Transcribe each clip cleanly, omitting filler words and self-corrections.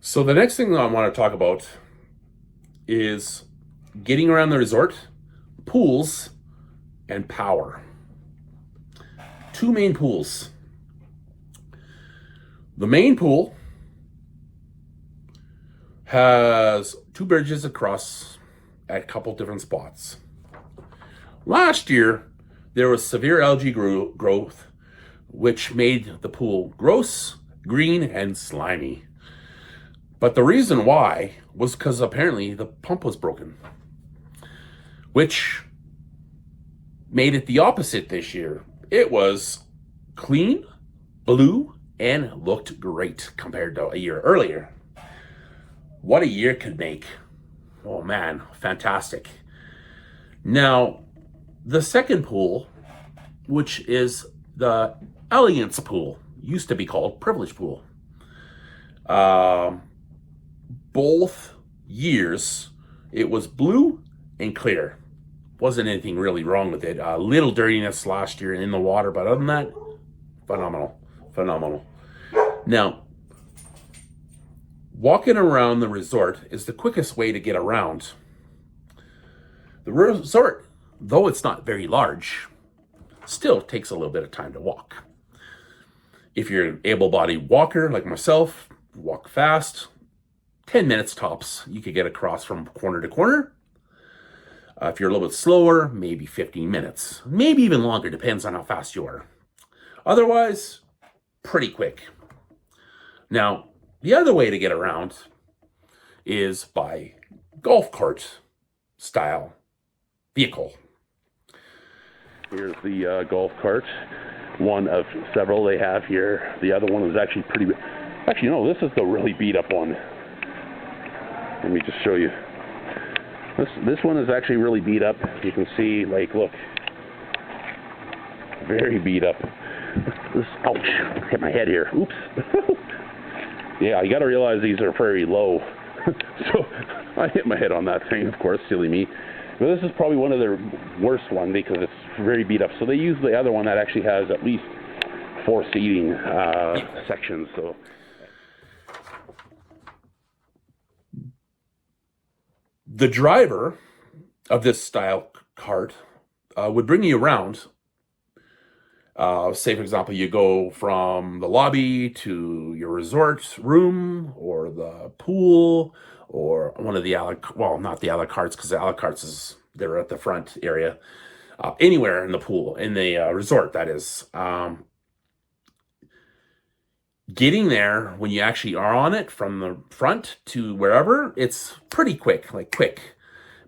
So the next thing that I want to talk about is getting around the resort, pools, and power. Two main pools. The main pool has two bridges across at a couple different spots. Last year, there was severe algae growth, which made the pool gross, green, and slimy. But the reason why was because apparently the pump was broken, which made it the opposite this year. It was clean, blue, and looked great compared to a year earlier. What a year could make. Oh man, fantastic. Now, the second pool, which is the elegance pool, used to be called privilege pool. Both years, it was blue and clear. Wasn't anything really wrong with it. A little dirtiness last year in the water, but other than that, phenomenal. Now, walking around the resort is the quickest way to get around. The resort, though it's not very large, still takes a little bit of time to walk. If you're an able-bodied walker like myself, walk fast, 10 minutes tops, you could get across from corner to corner. If you're a little bit slower, maybe 15 minutes. Maybe even longer, depends on how fast you are. Otherwise, pretty quick. Now, the other way to get around is by golf cart style vehicle. Here's the golf cart, one of several they have here. The other one is actually pretty... Actually, no, this is the really beat up one. Let me just show you. This one is actually really beat up. You can see, like, look. Very beat up. Ouch, hit my head here. Oops. Yeah, you gotta realize these are very low. So, I hit my head on that thing, of course, silly me. But this is probably one of their worst ones because it's very beat up. So they use the other one that actually has at least 4 seating sections. So. The driver of this style cart would bring you around. Say, for example, you go from the lobby to your resort room or the pool or one of the not the a la cartes, because the a la cartes they're at the front area. Anywhere in the pool, in the resort, that is. Getting there when you actually are on it from the front to wherever, it's pretty quick, quick.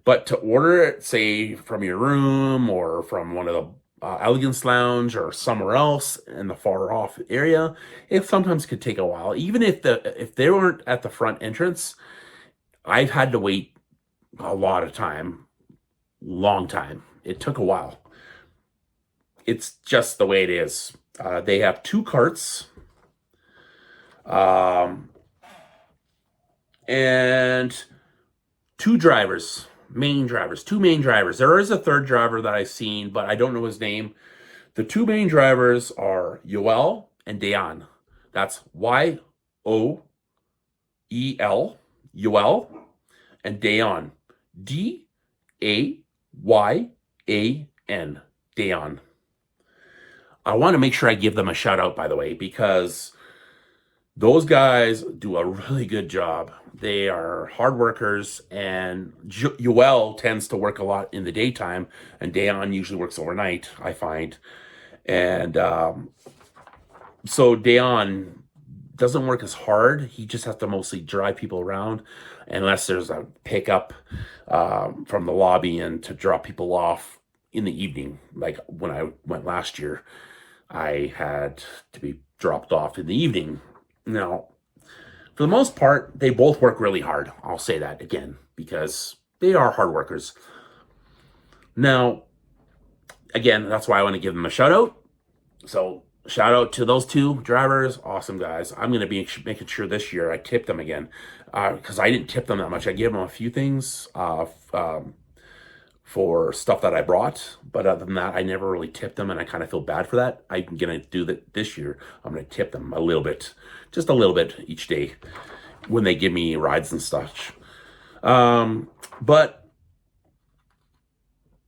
But to order it, say, from your room or from one of the Elegance Lounge or somewhere else in the far off area, it sometimes could take a while. Even if they weren't at the front entrance, I've had to wait a lot of time, long time. It took a while. It's just the way it is. They have 2 carts. And 2 drivers, two main drivers. There is a third driver that I've seen, but I don't know his name. The 2 main drivers are Yoel and Dayan. That's Yoel, Yoel, and Dayan, Dayan, Dayan. I want to make sure I give them a shout out, by the way, because those guys do a really good job. They are hard workers, and Yoel tends to work a lot in the daytime, and Dayan usually works overnight, I find. And so Dayan doesn't work as hard. He just has to mostly drive people around, unless there's a pickup from the lobby and to drop people off in the evening. Like when I went last year, I had to be dropped off in the evening. Now, for the most part, they both work really hard. I'll say that again, because they are hard workers. Now, again, that's why I want to give them a shout out. So, shout out to those 2 drivers. Awesome guys. I'm going to be making sure this year I tip them again, because I didn't tip them that much. I gave them a few things for stuff that I brought, but other than that, I never really tipped them, and I kind of feel bad for that. I'm going to do that this year. I'm going to tip them a little bit, just a little bit each day. when they give me rides and stuff. But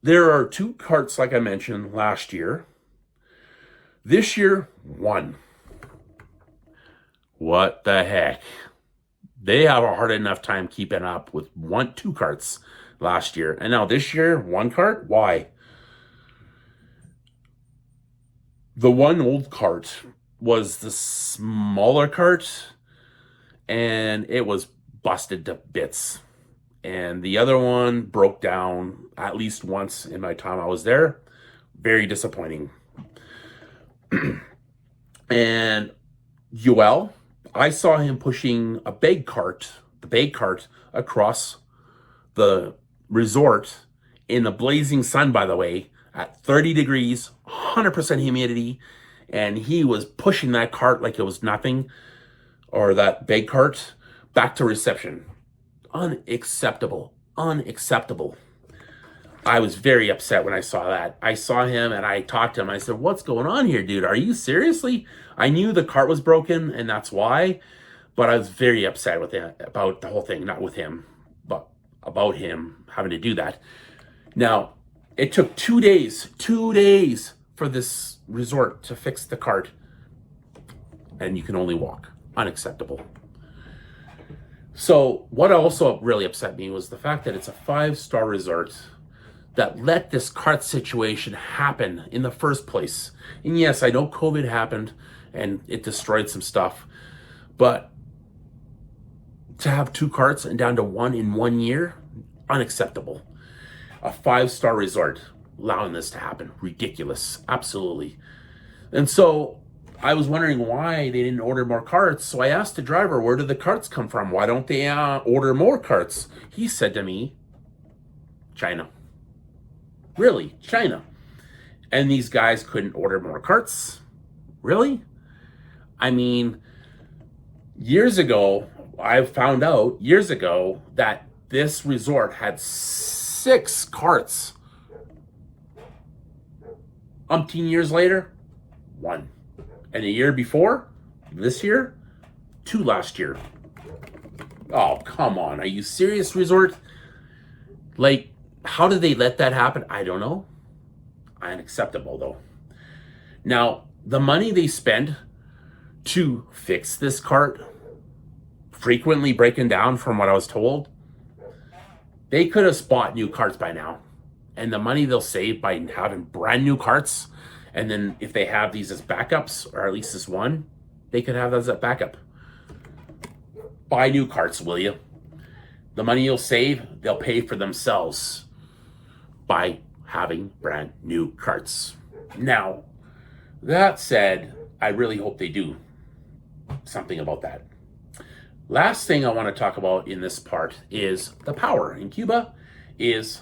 there are 2 carts, like I mentioned, last year. This year, 1. What the heck? They have a hard enough time keeping up with 2 carts last year. And now this year, 1 cart? Why? The one old cart was the smaller cart, and it was busted to bits. And the other one broke down at least once in my time I was there. Very disappointing. And Yoel, I saw him pushing a the bag cart across the resort in the blazing sun, by the way, at 30 degrees, 100% humidity. And he was pushing that cart like it was nothing, or that bag cart, back to reception. Unacceptable. Unacceptable. I was very upset when I saw that. I saw him and I talked to him. I said, "What's going on here, dude? Are you seriously?" I knew the cart was broken and that's why, but I was very upset with him about the whole thing. Not with him, but about him having to do that. Now, it took 2 days for this resort to fix the cart, and you can only walk. Unacceptable. So what also really upset me was the fact that it's a 5-star resort that let this cart situation happen in the first place. And yes, I know COVID happened and it destroyed some stuff, but to have 2 carts and down to 1 in 1 year, unacceptable. A 5-star resort allowing this to happen, ridiculous, absolutely. And so I was wondering why they didn't order more carts. So I asked the driver, where did the carts come from? Why don't they order more carts? He said to me, China. Really? China. And these guys couldn't order more carts? Really? I mean, years ago, I found out years ago that this resort had 6 carts. Umpteen years later, 1. And a year before, this year, 2 last year. Oh, come on. Are you serious, resort? Like, how did they let that happen? I don't know. Unacceptable, though. Now, the money they spend to fix this cart, frequently breaking down from what I was told, they could have bought new carts by now. And the money they'll save by having brand new carts, and then if they have these as backups, or at least this one, they could have those as backup. Buy new carts, will you? The money you'll save, they'll pay for themselves by having brand new carts. Now, that said, I really hope they do something about that. Last thing I want to talk about in this part is the power. In Cuba is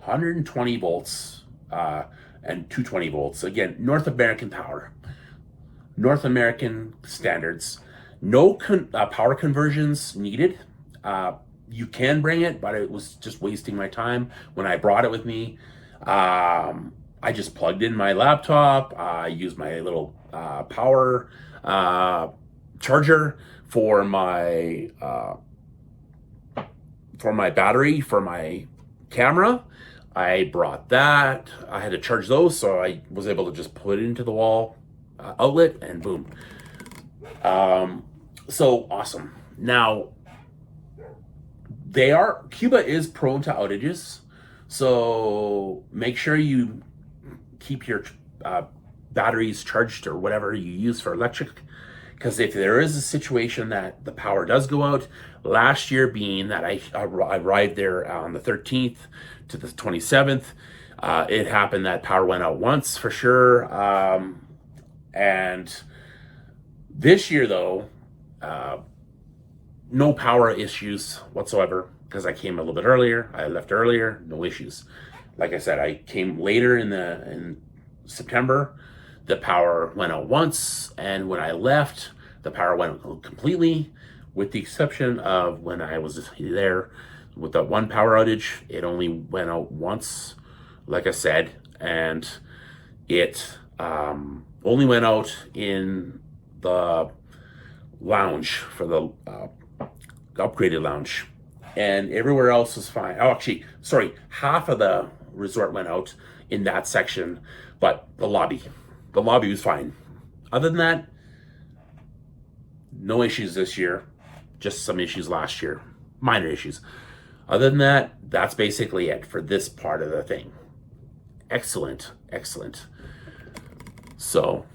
120 volts and 220 volts. Again, North American power. North American standards. No power conversions needed. You can bring it, but it was just wasting my time when I brought it with me. I just plugged in my laptop. I used my little power charger for my battery for my camera. I brought that. I had to charge those, so I was able to just put it into the wall outlet and boom. So awesome. Now, Cuba is prone to outages, so make sure you keep your batteries charged or whatever you use for electric, because if there is a situation that the power does go out, last year being that I arrived there on the 13th to the 27th, it happened that power went out once for sure. And this year though, no power issues whatsoever, because I came a little bit earlier. I left earlier, no issues. Like I said, I came later in September. The power went out once, and when I left, the power went out completely, with the exception of when I was there with that one power outage. It only went out once, like I said, and it only went out in the lounge for the upgraded lounge. And everywhere else was fine. Oh, actually, sorry, half of the resort went out in that section, but the lobby was fine. Other than that, no issues this year, just some issues last year, minor issues. Other than that, that's basically it for this part of the thing. Excellent, excellent. So